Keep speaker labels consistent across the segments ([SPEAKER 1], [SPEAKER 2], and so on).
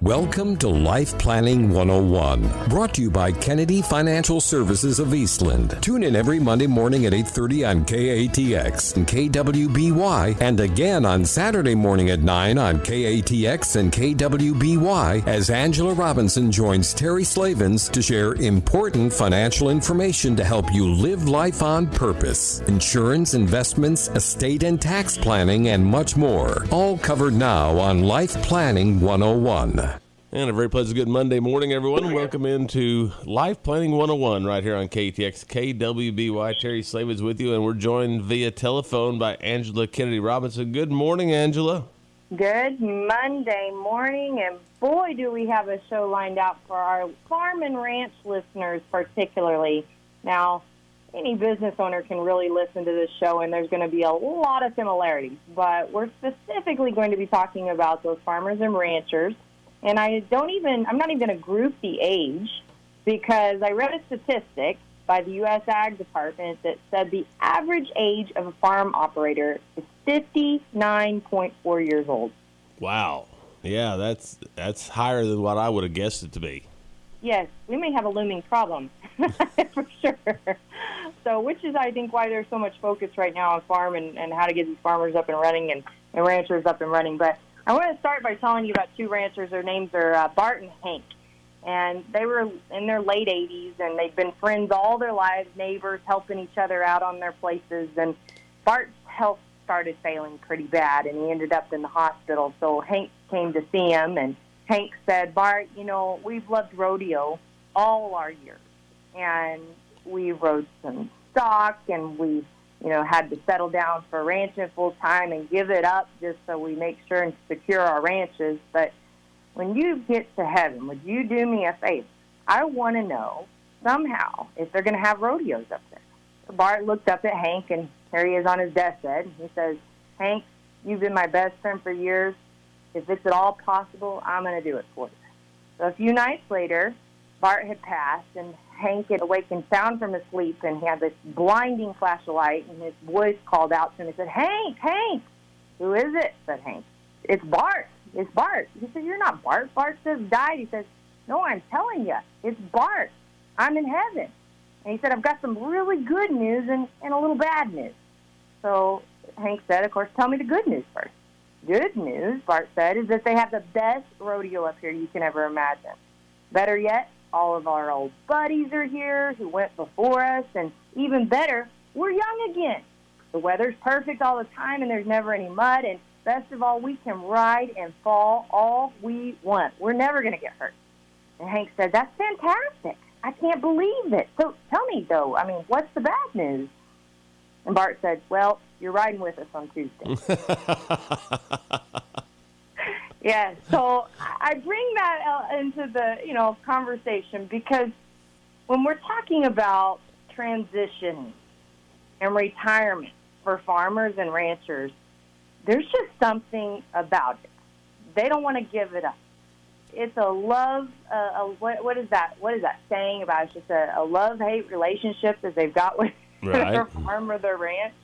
[SPEAKER 1] Welcome to Life Planning 101, brought to you by Kennedy Financial Services of Eastland. Tune in every Monday morning at 8:30 on KATX and KWBY, and again on Saturday morning at 9 on KATX and KWBY as Angela Robinson joins Terry Slavens to share important financial information to help you live life on purpose. Insurance, investments, estate and tax planning, and much more. All covered now on Life Planning 101.
[SPEAKER 2] And a very pleasant good Monday morning, everyone. Welcome into Life Planning 101 right here on KTX, KWBY. Terry Slavens with you, and we're joined via telephone by Angela Kennedy Robinson. Good morning, Angela.
[SPEAKER 3] Good Monday morning, and boy, do we have a show lined out for our farm and ranch listeners particularly. Now, any business owner can really listen to this show, and there's going to be a lot of similarities, but we're specifically going to be talking about those farmers and ranchers. And I'm not even going to group the age, because I read a statistic by the U.S. Ag Department that said the average age of a farm operator is 59.4 years old.
[SPEAKER 2] Wow. Yeah, that's higher than what I would have guessed it to be.
[SPEAKER 3] Yes, we may have a looming problem, for sure. So, which is, I think, why there's so much focus right now on farm and how to get these farmers up and running and ranchers up and running. But I want to start by telling you about two ranchers. Their names are Bart and Hank, and they were in their late 80s, and they've been friends all their lives, neighbors, helping each other out on their places. And Bart's health started failing pretty bad, and he ended up in the hospital. So Hank came to see him, and Hank said, "Bart, we've loved rodeo all our years, and we rode some stock, and we've had to settle down for ranching full time and give it up just so we make sure and secure our ranches. But when you get to heaven, would you do me a favor? I want to know somehow if they're going to have rodeos up there." So Bart looked up at Hank, and there he is on his deathbed. He says, "Hank, you've been my best friend for years. If it's at all possible, I'm going to do it for you." So a few nights later, Bart had passed, and Hank had awakened sound from his sleep, and he had this blinding flash of light, and his voice called out to him. He said, "Hank, Hank!" "Who is it?" said Hank. "It's Bart. It's Bart." He said, "You're not Bart. Bart just died." He says, "No, I'm telling you, it's Bart. I'm in heaven." And he said, "I've got some really good news and a little bad news." So Hank said, "Of course, tell me the good news first." "Good news," Bart said, "is that they have the best rodeo up here you can ever imagine. Better yet, all of our old buddies are here who went before us, and even better, we're young again. The weather's perfect all the time, and there's never any mud, and best of all, we can ride and fall all we want. We're never going to get hurt." And Hank said, "That's fantastic. I can't believe it. So tell me, though, what's the bad news?" And Bart said, "Well, you're riding with us on Tuesday." Yeah, so I bring that into the conversation because when we're talking about transition and retirement for farmers and ranchers, there's just something about it. They don't want to give it up. It's a love. What is that? What is that saying about? It's just a love-hate relationship that they've got with their farm or their ranch.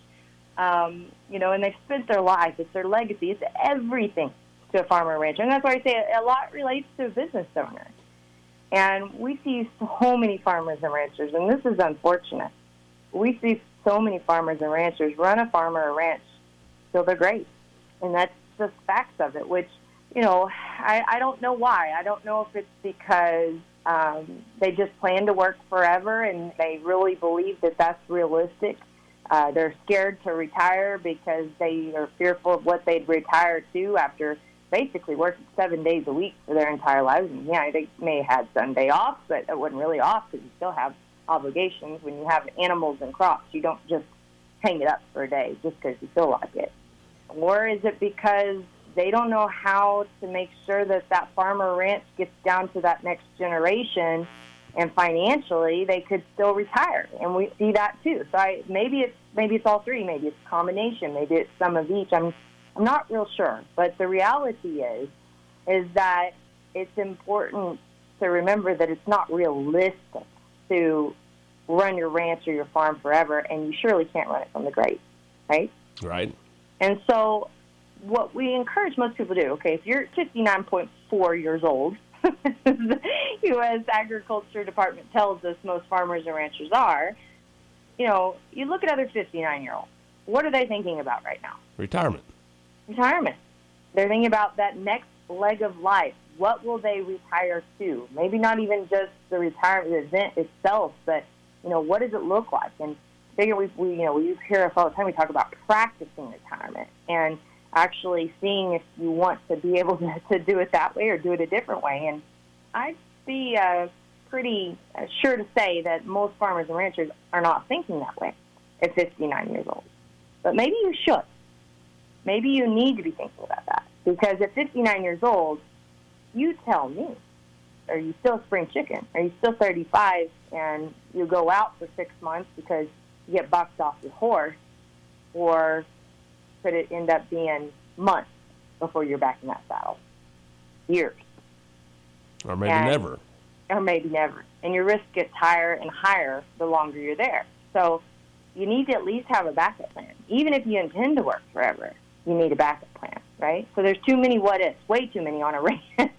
[SPEAKER 3] And they've spent their life. It's their legacy. It's everything to a farmer or rancher. And that's why I say a lot relates to a business owner. And we see so many farmers and ranchers, and this is unfortunate. We see so many farmers and ranchers run a farm or a ranch till they're great. And that's just facts of it, which, I don't know why. I don't know if it's because they just plan to work forever and they really believe that that's realistic. They're scared to retire because they are fearful of what they'd retire to after basically working 7 days a week for their entire lives. And yeah, they may have had Sunday off, but it wasn't really off because you still have obligations. When you have animals and crops, you don't just hang it up for a day just because you feel like it. Or is it because they don't know how to make sure that that farm or ranch gets down to that next generation, and financially they could still retire? And we see that too. So maybe it's all three. Maybe it's a combination. Maybe it's some of each. I'm not real sure. But the reality is that it's important to remember that it's not realistic to run your ranch or your farm forever, and you surely can't run it from the grave, right?
[SPEAKER 2] Right.
[SPEAKER 3] And so what we encourage most people to do, okay, if you're 59.4 years old, the U.S. Agriculture Department tells us most farmers and ranchers are, you look at other 59-year-olds. What are they thinking about right now?
[SPEAKER 2] Retirement.
[SPEAKER 3] They're thinking about that next leg of life. What will they retire to? Maybe not even just the retirement event itself, but, what does it look like? And figure we hear us all the time. We talk about practicing retirement and actually seeing if you want to be able to do it that way or do it a different way. And I'd be pretty sure to say that most farmers and ranchers are not thinking that way at 59 years old. But maybe you should. Maybe you need to be thinking about that. Because at 59 years old, you tell me, are you still a spring chicken? Are you still 35 and you go out for 6 months because you get bucked off your horse? Or could it end up being months before you're back in that saddle? Years.
[SPEAKER 2] Or maybe never.
[SPEAKER 3] Or maybe never. And your risk gets higher and higher the longer you're there. So you need to at least have a backup plan. Even if you intend to work forever, you need a backup plan, right? So there's too many what-ifs, way too many on a ranch.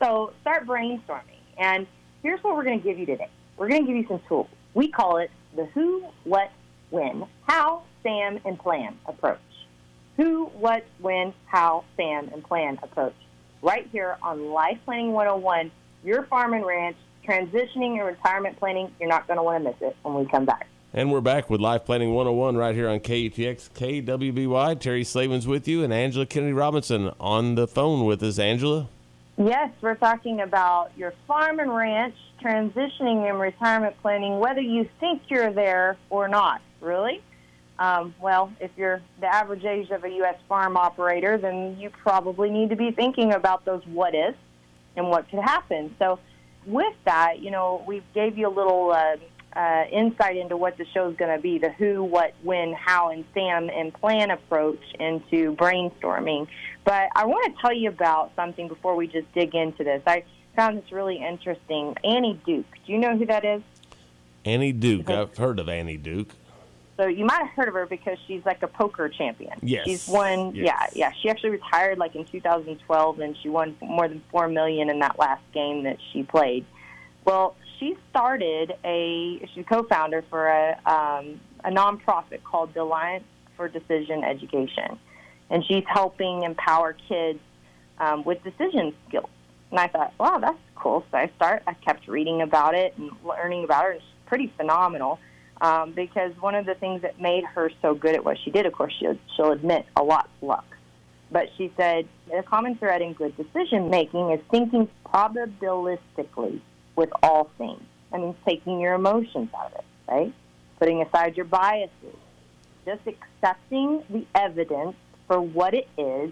[SPEAKER 3] So start brainstorming. And here's what we're going to give you today. We're going to give you some tools. We call it the who, what, when, how, SAM, and plan approach. Who, what, when, how, SAM, and plan approach. Right here on Life Planning 101, your farm and ranch, transitioning and retirement planning. You're not going to want to miss it when we come back.
[SPEAKER 2] And we're back with Life Planning 101 right here on KATX, KWBY. Terry Slavens with you and Angela Kennedy Robinson on the phone with us. Angela?
[SPEAKER 3] Yes, we're talking about your farm and ranch, transitioning and retirement planning, whether you think you're there or not, really. Well, if you're the average age of a U.S. farm operator, then you probably need to be thinking about those what-ifs and what could happen. So with that, we gave you a little insight into what the show's going to be, the who, what, when, how, and SAM and plan approach into brainstorming. But I want to tell you about something before we just dig into this. I found this really interesting. Annie Duke. Do you know who that is?
[SPEAKER 2] Annie Duke. I've heard of Annie Duke.
[SPEAKER 3] So you might have heard of her because she's like a poker champion.
[SPEAKER 2] Yes.
[SPEAKER 3] She's won,
[SPEAKER 2] yes.
[SPEAKER 3] Yeah. She actually retired like in 2012, and she won more than $4 million in that last game that she played. Well, she started she's a co-founder for a nonprofit called the Alliance for Decision Education. And she's helping empower kids with decision skills. And I thought, wow, that's cool. So I kept reading about it and learning about her. It's pretty phenomenal because one of the things that made her so good at what she did, of course, she'll admit a lot's luck. But she said, the common thread in good decision making is thinking probabilistically with all things. I mean, taking your emotions out of it, right? Putting aside your biases. Just accepting the evidence for what it is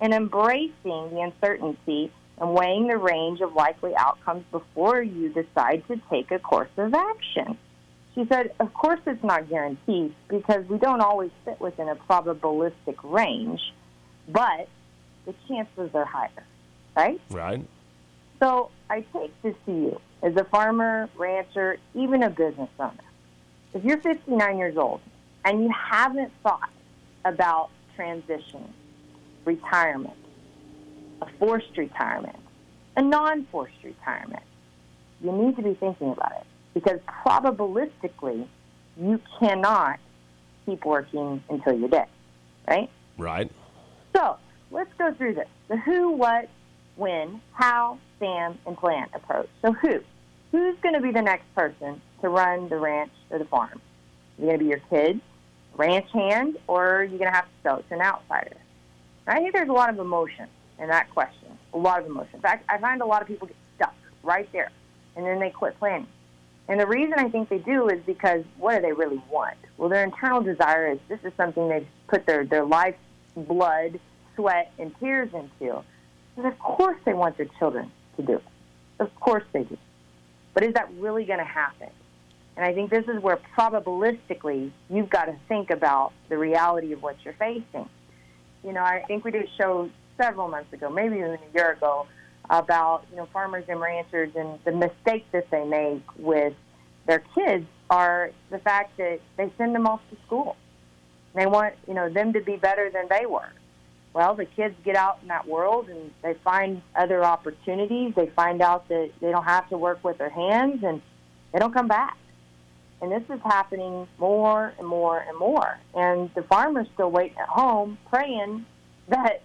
[SPEAKER 3] and embracing the uncertainty and weighing the range of likely outcomes before you decide to take a course of action. She said, of course it's not guaranteed because we don't always fit within a probabilistic range, but the chances are higher, right?
[SPEAKER 2] Right.
[SPEAKER 3] So I take this to you as a farmer, rancher, even a business owner. If you're 59 years old and you haven't thought about transition, retirement, a forced retirement, a non-forced retirement, you need to be thinking about it because probabilistically you cannot keep working until you're dead, right?
[SPEAKER 2] Right.
[SPEAKER 3] So let's go through this. The who, what, when, how, SAM, and plan approach. So who's going to be the next person to run the ranch or the farm? Is it going to be your kid, ranch hand, or are you going to have to sell it to an outsider? And I think there's a lot of emotion in that question, a lot of emotion. In fact, I find a lot of people get stuck right there, and then they quit planning. And the reason I think they do is because what do they really want? Well, their internal desire is this is something they've put their life, blood, sweat, and tears into. And of course they want their children to do it. Of course they do. But is that really going to happen? And I think this is where probabilistically you've got to think about the reality of what you're facing. I think we did a show several months ago, maybe even a year ago, about, farmers and ranchers and the mistakes that they make with their kids are the fact that they send them off to school. They want, them to be better than they were. Well, the kids get out in that world and they find other opportunities. They find out that they don't have to work with their hands, and they don't come back. And this is happening more and more and more. And the farmer's still waiting at home, praying that,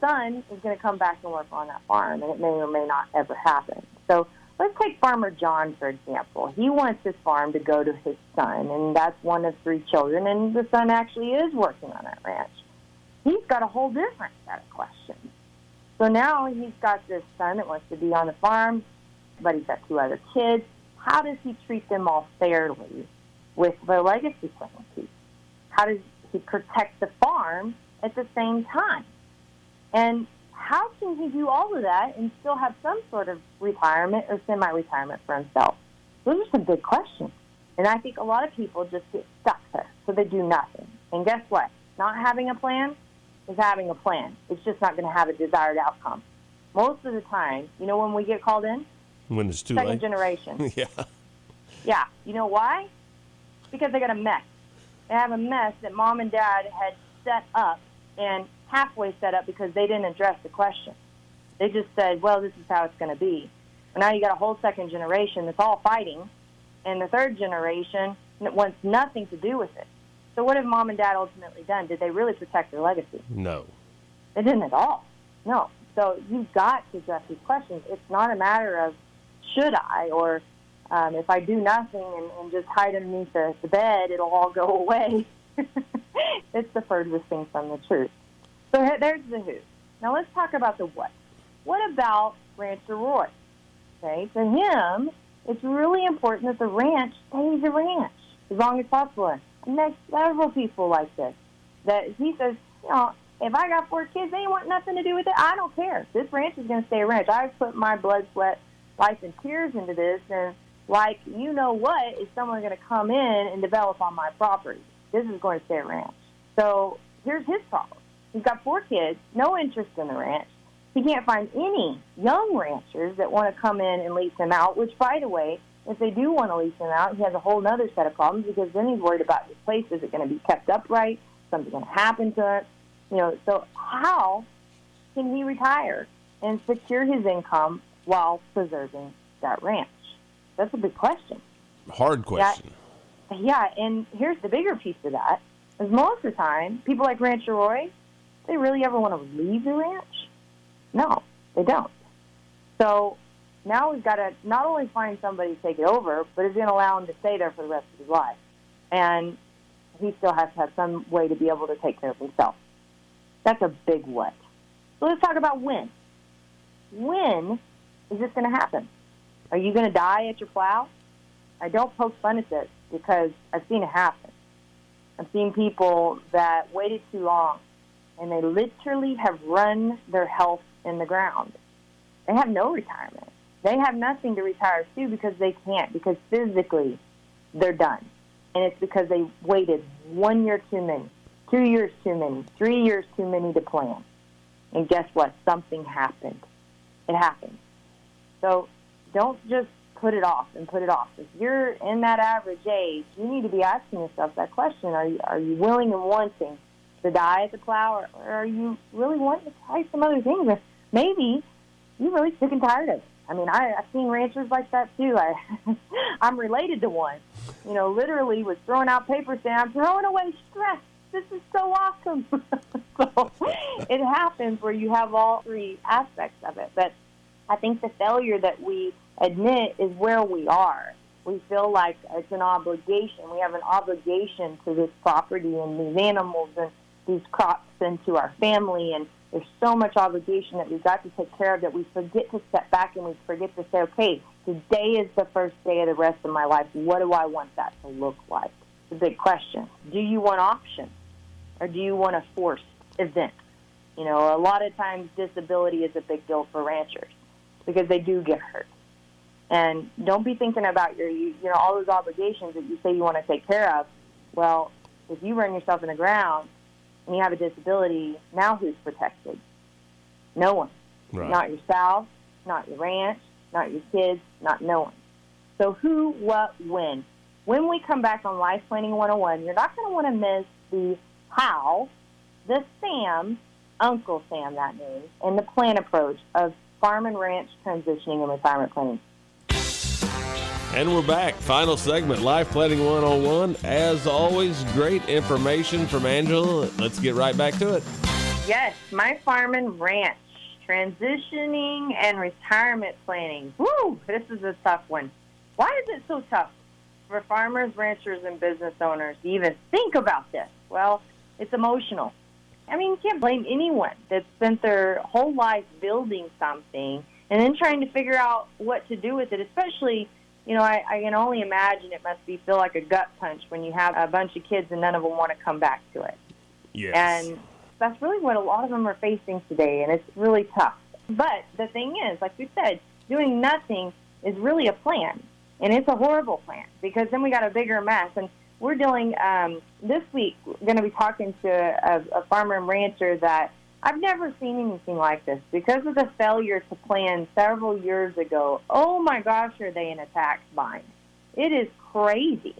[SPEAKER 3] son is going to come back and work on that farm, and it may or may not ever happen. So let's take Farmer John, for example. He wants his farm to go to his son, and that's one of 3 children, and the son actually is working on that ranch. He's got a whole different set of questions. So now he's got this son that wants to be on the farm, but he's got 2 other kids. How does he treat them all fairly with the legacy planning piece? How does he protect the farm at the same time? And how can he do all of that and still have some sort of retirement or semi-retirement for himself? Those are some big questions. And I think a lot of people just get stuck there, so they do nothing. And guess what? Not having a plan is having a plan. It's just not going to have a desired outcome. Most of the time, when we get called in?
[SPEAKER 2] When it's too
[SPEAKER 3] Second
[SPEAKER 2] late.
[SPEAKER 3] generation.
[SPEAKER 2] Yeah.
[SPEAKER 3] Yeah. You know why? Because they got a mess. They have a mess that mom and dad had set up and halfway set up because they didn't address the question. They just said, well, this is how it's going to be. Well, now you got a whole second generation that's all fighting, and the third generation wants nothing to do with it. So what have mom and dad ultimately done? Did they really protect their legacy?
[SPEAKER 2] No.
[SPEAKER 3] They didn't at all. No. So you've got to address these questions. It's not a matter of should I, or if I do nothing and just hide underneath the bed, it'll all go away. It's the furthest thing from the truth. So there's the who. Now let's talk about the what. What about Rancher Roy? Okay, to him, it's really important that the ranch stays a ranch as long as possible. And there's several people like this that he says, if I got 4 kids, they want nothing to do with it. I don't care. This ranch is going to stay a ranch. I've put my blood, sweat, life, and tears into this, and is someone going to come in and develop on my property? This is going to stay a ranch. So here's his problem. He's got 4 kids, no interest in the ranch. He can't find any young ranchers that want to come in and lease him out, which, by the way, if they do want to lease him out, he has a whole other set of problems because then he's worried about his place. Is it going to be kept upright? Something's going to happen to it? So how can he retire and secure his income while preserving that ranch? That's a big question.
[SPEAKER 2] Hard question.
[SPEAKER 3] Yeah, and here's the bigger piece of that, is most of the time, people like Rancher Roy, they really ever want to leave the ranch? No, they don't. So now we've got to not only find somebody to take it over, but is going to allow him to stay there for the rest of his life. And he still has to have some way to be able to take care of himself. That's a big what. So let's talk about when. When is this going to happen? Are you going to die at your plow? I don't poke fun at this because I've seen it happen. I've seen people that waited too long, and they literally have run their health in the ground. They have no retirement. They have nothing to retire to because they can't, because physically they're done. And it's because they waited 1 year too many, 2 years too many, 3 years too many to plan. And guess what? Something happened. It happened. So don't just put it off and put it off. If you're in that average age, you need to be asking yourself that question. Are you willing and wanting to die at the plow, or are you really wanting to try some other things? Or maybe you're really sick and tired of it. I mean, I've seen ranchers like that too. I'm related to one. Literally was throwing out paper saying, I'm throwing away stress. This is so awesome. So it happens where you have all 3 aspects of it. But I think the failure that we admit is where we are. We feel like it's an obligation. We have an obligation to this property and these animals and these crops and to our family, and there's so much obligation that we've got to take care of that we forget to step back and we forget to say, okay, today is the first day of the rest of my life. What do I want that to look like? It's a big question. Do you want options, or do you want a forced event? A lot of times disability is a big deal for ranchers because they do get hurt. And don't be thinking about all those obligations that you say you want to take care of. Well, if you run yourself in the ground and you have a disability, now who's protected? No one.
[SPEAKER 2] Right.
[SPEAKER 3] Not yourself, not your ranch, not your kids, not no one. So who, what, when? When we come back on Life Planning 101, you're not going to want to miss the how, the Sam, Uncle Sam, that means, and the plan approach of farm and ranch transitioning and retirement planning.
[SPEAKER 2] And we're back. Final segment, Life Planning 101. As always, great information from Angela. Let's get right back to it.
[SPEAKER 3] Yes, my farm and ranch, transitioning and retirement planning. Woo, this is a tough one. Why is it so tough for farmers, ranchers, and business owners to even think about this? Well, it's emotional. I mean, you can't blame anyone that spent their whole life building something and then trying to figure out what to do with it, especially, you know, I can only imagine it must feel like a gut punch when you have a bunch of kids and none of them want to come back to it.
[SPEAKER 2] Yes.
[SPEAKER 3] And that's really what a lot of them are facing today, and it's really tough. But the thing is, like we said, doing nothing is really a plan, and it's a horrible plan because then we got a bigger mess. And we're dealing, this week, we're going to be talking to a farmer and rancher that I've never seen anything like this. Because of the failure to plan several years ago, oh my gosh, are they in a tax bind. It is crazy.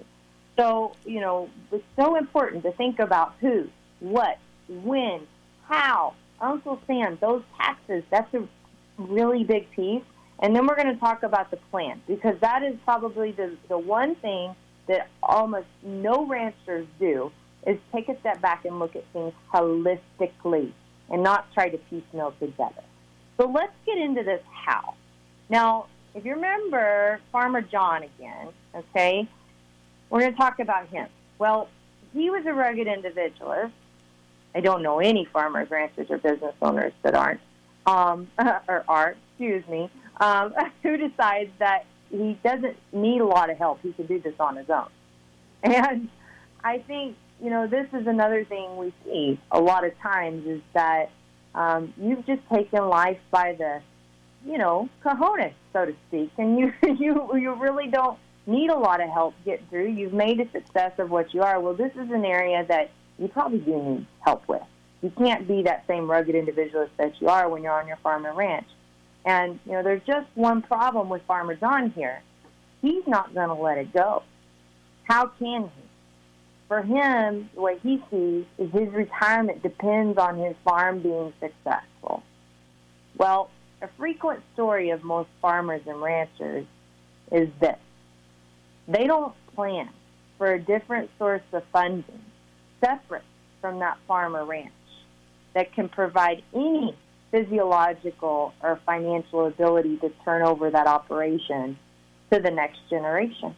[SPEAKER 3] So, you know, it's so important to think about who, what, when, how. Uncle Sam, those taxes, that's a really big piece. And then we're going to talk about the plan, because that is probably the one thing that almost no ranchers do, is take a step back and look at things holistically and not try to piecemeal together. So let's get into this how. Now, if you remember Farmer John again, okay, we're going to talk about him. Well, he was a rugged individualist. I don't know any farmers, ranchers, or business owners that aren't, who decides that he doesn't need a lot of help. He can do this on his own. And I think, you know, this is another thing we see a lot of times is that you've just taken life by the, you know, cojones, so to speak, and you really don't need a lot of help to get through. You've made a success of what you are. Well, this is an area that you probably do need help with. You can't be that same rugged individualist that you are when you're on your farm and ranch. And, you know, there's just one problem with Farmer John here. He's not going to let it go. How can he? For him, the way he sees is his retirement depends on his farm being successful. Well, a frequent story of most farmers and ranchers is this. They don't plan for a different source of funding separate from that farm or ranch that can provide any physiological or financial ability to turn over that operation to the next generation.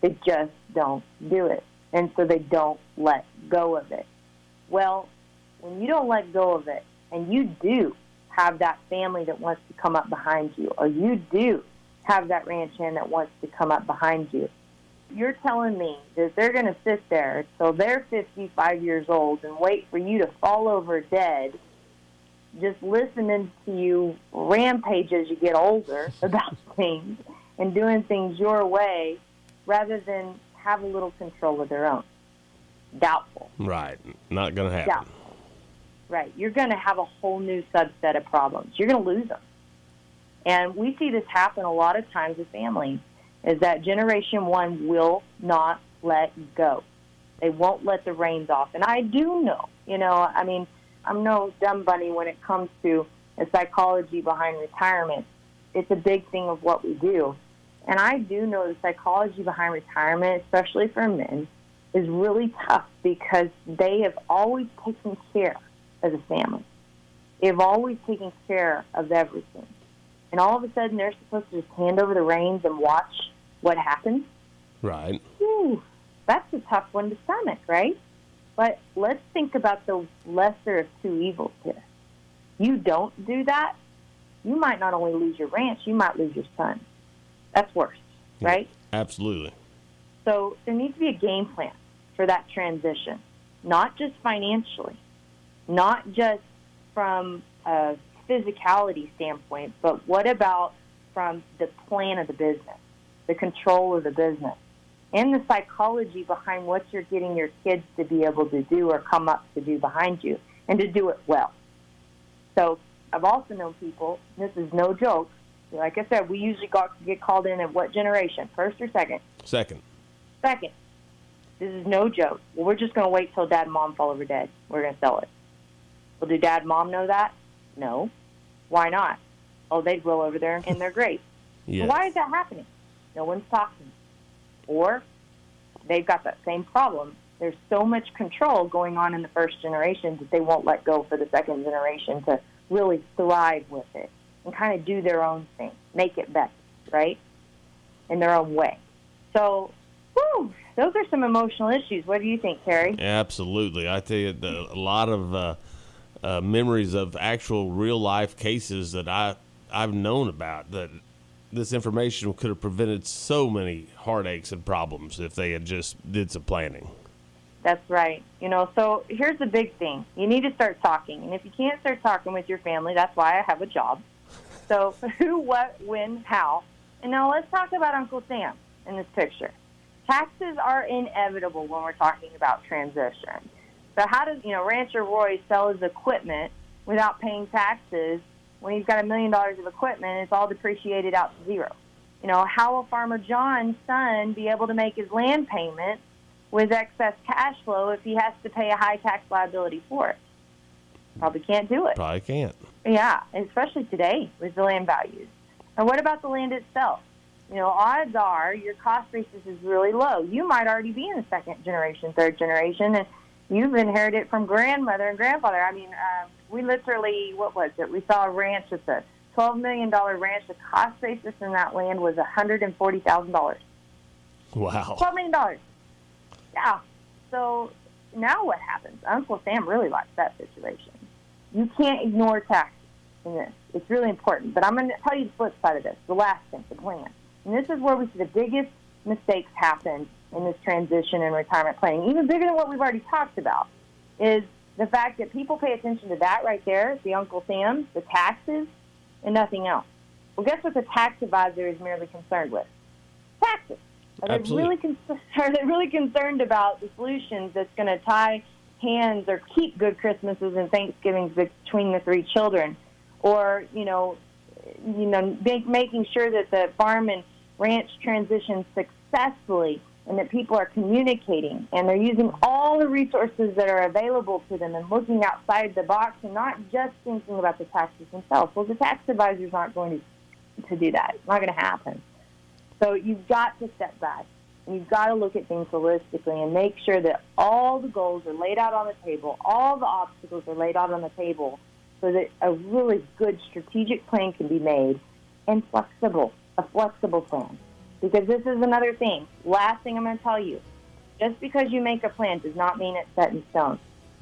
[SPEAKER 3] They just don't do it. And so they don't let go of it. Well, when you don't let go of it, and you do have that family that wants to come up behind you, or you do have that ranch hand that wants to come up behind you, you're telling me that they're going to sit there till they're 55 years old and wait for you to fall over dead, just listening to you rampage as you get older about things and doing things your way rather than have a little control of their own. Doubtful.
[SPEAKER 2] Right. Not going to happen.
[SPEAKER 3] Doubtful. Right. You're going to have a whole new subset of problems. You're going to lose them. And we see this happen a lot of times with families, is that Generation 1 will not let go. They won't let the reins off. And I do know, you know, I mean, I'm no dumb bunny when it comes to the psychology behind retirement. It's a big thing of what we do. And I do know the psychology behind retirement, especially for men, is really tough because they have always taken care of the family. They've always taken care of everything. And all of a sudden, they're supposed to just hand over the reins and watch what happens.
[SPEAKER 2] Right.
[SPEAKER 3] Whew, that's a tough one to stomach, right? But let's think about the lesser of two evils here. You don't do that, you might not only lose your ranch, you might lose your son. That's worse, right?
[SPEAKER 2] Absolutely.
[SPEAKER 3] So there needs to be a game plan for that transition, not just financially, not just from a physicality standpoint, but what about from the plan of the business, the control of the business, and the psychology behind what you're getting your kids to be able to do or come up to do behind you, and to do it well. So I've also known people, this is no joke, like I said, we usually get called in at what generation, first or second?
[SPEAKER 2] Second.
[SPEAKER 3] Second. This is no joke. Well, we're just going to wait till dad and mom fall over dead. We're going to sell it. Well, do dad and mom know that? No. Why not? Oh, they grow over there in their grave.
[SPEAKER 2] Yes.
[SPEAKER 3] Why is that happening? No one's talking. Or they've got that same problem. There's so much control going on in the first generation that they won't let go for the second generation to really thrive with it and kind of do their own thing, make it better, right, in their own way. So, those are some emotional issues. What do you think, Terry?
[SPEAKER 2] Absolutely. I tell you, a lot of memories of actual real-life cases that I've known about, that this information could have prevented so many heartaches and problems if they had just did some planning.
[SPEAKER 3] That's right. So here's the big thing. You need to start talking. And if you can't start talking with your family, that's why I have a job. So who, what, when, how. And now let's talk about Uncle Sam in this picture. Taxes are inevitable when we're talking about transition. So how does, Rancher Roy sell his equipment without paying taxes when he's got $1 million of equipment and it's all depreciated out to zero? How will Farmer John's son be able to make his land payment with excess cash flow if he has to pay a high tax liability for it? Probably can't do it.
[SPEAKER 2] Probably can't.
[SPEAKER 3] Yeah, especially today with the land values. And what about the land itself? Odds are your cost basis is really low. You might already be in the second generation, third generation, and you've inherited it from grandmother and grandfather. I mean, we literally, we saw a ranch. It's a $12 million ranch. The cost basis in that land was $140,000.
[SPEAKER 2] Wow.
[SPEAKER 3] $12 million. Yeah. So now what happens? Uncle Sam really likes that situation. You can't ignore taxes in this. It's really important. But I'm going to tell you the flip side of this, the last thing, the plan. And this is where we see the biggest mistakes happen in this transition and retirement planning, even bigger than what we've already talked about, is the fact that people pay attention to that right there, the Uncle Sam, the taxes, and nothing else. Well, guess what the tax advisor is merely concerned with? Taxes. Are they really concerned about the solutions that's going to tie hands or keep good Christmases and Thanksgivings between the three children? Or, making sure that the farm and ranch transitions successfully and that people are communicating and they're using all the resources that are available to them and looking outside the box and not just thinking about the taxes themselves. Well, the tax advisors aren't going to do that. It's not going to happen. So you've got to step back, and you've got to look at things holistically and make sure that all the goals are laid out on the table, all the obstacles are laid out on the table, so that a really good strategic plan can be made and a flexible plan. Because this is another thing. Last thing I'm going to tell you, just because you make a plan does not mean it's set in stone.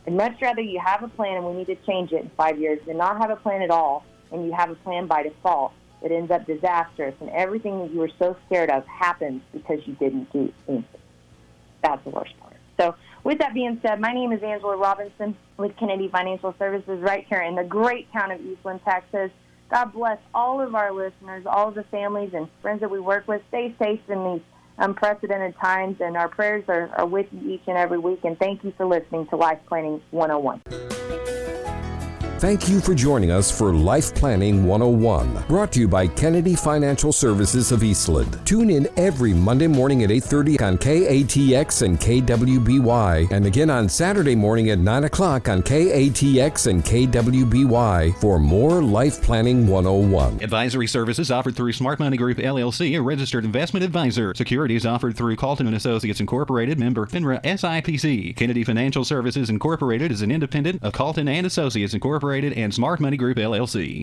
[SPEAKER 3] I'd much rather you have a plan and we need to change it in 5 years than not have a plan at all and you have a plan by default that ends up disastrous and everything that you were so scared of happens because you didn't do anything. That's the worst part. So with that being said, my name is Angela Robinson with Kennedy Financial Services right here in the great town of Eastland, Texas. God bless all of our listeners, all of the families and friends that we work with. Stay safe in these unprecedented times, and our prayers are with you each and every week. And thank you for listening to Life Planning 101.
[SPEAKER 1] Thank you for joining us for Life Planning 101, brought to you by Kennedy Financial Services of Eastland. Tune in every Monday morning at 8:30 on KATX and KWBY, and again on Saturday morning at 9 o'clock on KATX and KWBY for more Life Planning 101.
[SPEAKER 4] Advisory services offered through Smart Money Group, LLC, a registered investment advisor. Securities offered through Calton & Associates Incorporated, member FINRA SIPC. Kennedy Financial Services Incorporated is an independent of Calton & Associates Incorporated and Smart Money Group, LLC.